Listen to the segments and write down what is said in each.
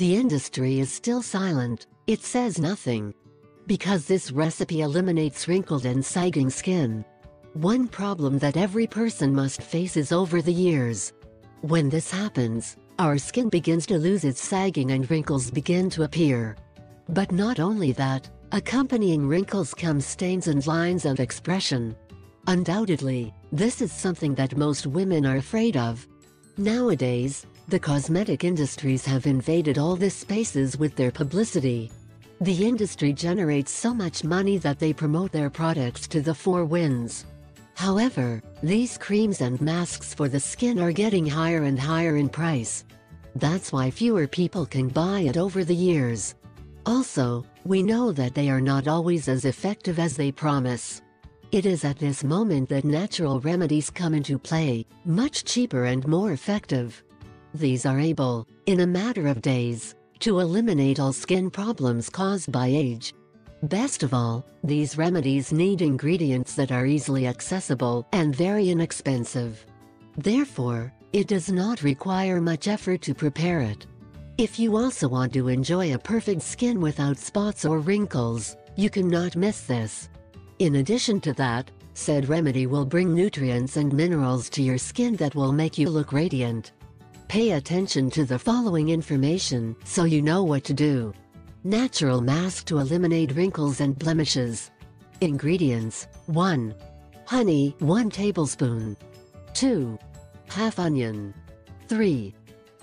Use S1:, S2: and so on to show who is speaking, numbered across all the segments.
S1: The industry is still silent, it says nothing. Because this recipe eliminates wrinkled and sagging skin. One problem that every person must face is over the years. When this happens, our skin begins to lose its sagging and wrinkles begin to appear. But not only that, accompanying wrinkles come stains and lines of expression. Undoubtedly, this is something that most women are afraid of. Nowadays, the cosmetic industries have invaded all the spaces with their publicity. The industry generates so much money that they promote their products to the four winds. However, these creams and masks for the skin are getting higher and higher in price. That's why fewer people can buy it over the years. Also, we know that they are not always as effective as they promise. It is at this moment that natural remedies come into play, much cheaper and more effective. These are able, in a matter of days, to eliminate all skin problems caused by age. Best of all, these remedies need ingredients that are easily accessible and very inexpensive. Therefore, it does not require much effort to prepare it. If you also want to enjoy a perfect skin without spots or wrinkles, you cannot miss this. In addition to that, said remedy will bring nutrients and minerals to your skin that will make you look radiant. Pay attention to the following information so you know what to do. Natural mask to eliminate wrinkles and blemishes. Ingredients: 1. Honey 1 tablespoon. 2. Half onion. 3.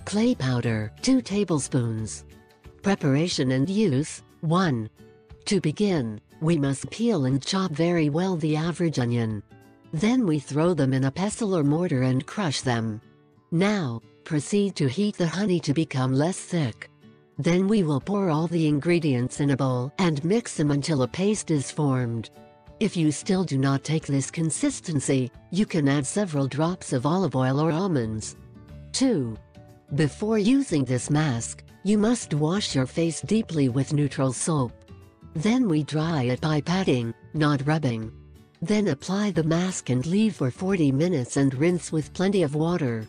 S1: Clay powder 2 tablespoons. Preparation and use: 1. To begin, we must peel and chop very well the average onion. Then we throw them in a pestle or mortar and crush them. Now, proceed to heat the honey to become less thick. Then we will pour all the ingredients in a bowl and mix them until a paste is formed. If you still do not take this consistency, you can add several drops of olive oil or almonds. 2. Before using this mask, you must wash your face deeply with neutral soap. Then we dry it by patting, not rubbing. Then apply the mask and leave for 40 minutes and rinse with plenty of water.